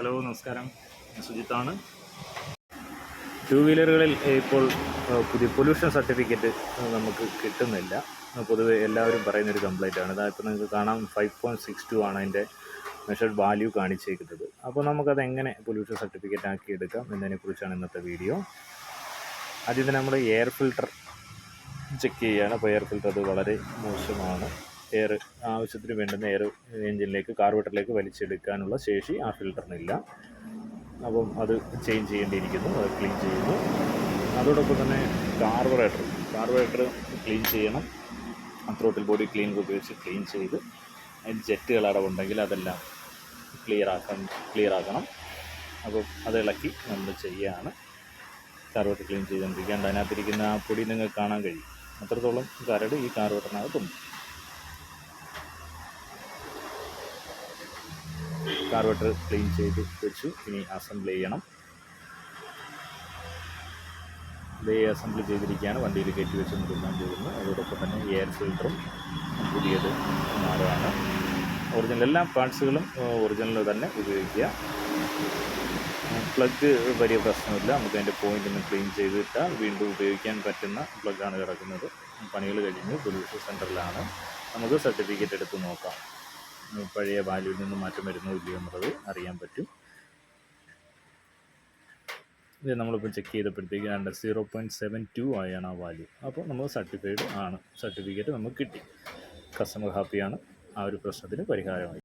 Hello നമസ്കാരം, സുജിത്താണ്. Two വീലറുകളിൽ ഇപ്പോൾ പുതിയ പൊല്യൂഷൻ സർട്ടിഫിക്കറ്റ് നമുക്ക് കിട്ടുന്നില്ല. പൊതുവെ എല്ലാവരും പറയുന്നൊരു കംപ്ലൈൻറ്റാണ്. അതായത് നിങ്ങൾക്ക് കാണാം 5.62 ആണ് അതിൻ്റെ മെഷർഡ് വാല്യൂ കാണിച്ചേക്കുന്നത്. അപ്പോൾ നമുക്കത് എങ്ങനെ പൊല്യൂഷൻ സർട്ടിഫിക്കറ്റ് ആക്കി എടുക്കാം എന്നതിനെക്കുറിച്ചാണ് ഇന്നത്തെ വീഡിയോ. ആദ്യം തന്നെ നമ്മൾ എയർ ഫിൽട്ടർ ചെക്ക് ചെയ്യുകയാണ്. അപ്പോൾ എയർ ഫിൽട്ടർ അത് വളരെ മോശമാണ്. എയർ ആവശ്യത്തിന് വേണ്ടുന്ന എയർ എഞ്ചിനിലേക്ക് കാർബറേറ്ററിലേക്ക് വലിച്ചെടുക്കാനുള്ള ശേഷി ആ ഫിൽട്ടറിനില്ല. അപ്പം അത് ചേഞ്ച് ചെയ്യേണ്ടിയിരിക്കുന്നു. അത് ക്ലീൻ ചെയ്യുന്നു. അതോടൊപ്പം തന്നെ കാർബറേറ്റർ ക്ലീൻ ചെയ്യണം. ത്രോട്ടിൽ ബോഡി ക്ലീനർ ഉപയോഗിച്ച് ക്ലീൻ ചെയ്ത് അതിന് ജെറ്റുകൾ അടവുണ്ടെങ്കിൽ അതെല്ലാം ക്ലിയർ ആക്കണം. അപ്പം അത് ഇളക്കി നമ്മൾ ചെയ്യുകയാണ്. കാർബറേറ്റർ ക്ലീൻ ചെയ്തുകൊണ്ടിരിക്കുകയാണ്. അതിനകത്തിരിക്കുന്ന ആ പൊടി നിങ്ങൾക്ക് കാണാൻ കഴിയും. അത്രത്തോളം കരട് ഈ കാർബറേറ്ററിനകത്തുണ്ട്. കാർബറേറ്റർ ക്ലീൻ ചെയ്ത് വെച്ചു. ഇനി അസംബിൾ ചെയ്യണം. ഇതേ അസംബിൾ ചെയ്തിരിക്കുകയാണ്. വണ്ടിയിൽ കയറ്റി വെച്ച് നിർമ്മാണം ചെയ്യുന്നു. അതോടൊപ്പം തന്നെ എയർ ഫിൽറ്ററും പുതിയത് മാറുകയാണ്. ഒറിജിനൽ എല്ലാ പാർട്സുകളും ഒറിജിനൽ തന്നെ ഉപയോഗിക്കുക. പ്ലഗ് വലിയ പ്രശ്നമില്ല. നമുക്ക് അതിൻ്റെ പോയിൻ്റ് ക്ലീൻ ചെയ്തിട്ടാൽ വീണ്ടും ഉപയോഗിക്കാൻ പറ്റുന്ന പ്ലഗാണ് കിടക്കുന്നത്. പണികൾ കഴിഞ്ഞ് പൊല്യൂഷൻ സെൻറ്ററിലാണ്. നമുക്ക് സർട്ടിഫിക്കറ്റ് എടുത്ത് നോക്കാം. പഴയ വാല്യൂവിൽ നിന്ന് മാറ്റം വരുന്നോ ഇല്ലയോ എന്നുള്ളത് അറിയാൻ പറ്റും. ഇത് നമ്മളിപ്പോൾ ചെക്ക് ചെയ്തപ്പോഴത്തേക്ക് 0.72 ആയാണ് ആ വാല്യൂ. അപ്പോൾ നമ്മൾ സർട്ടിഫൈഡ് ആണ്. സർട്ടിഫിക്കറ്റ് നമുക്ക് കിട്ടി. കസ്റ്റമർ ഹാപ്പിയാണ്. ആ ഒരു പ്രശ്നത്തിന് പരിഹാരമായി.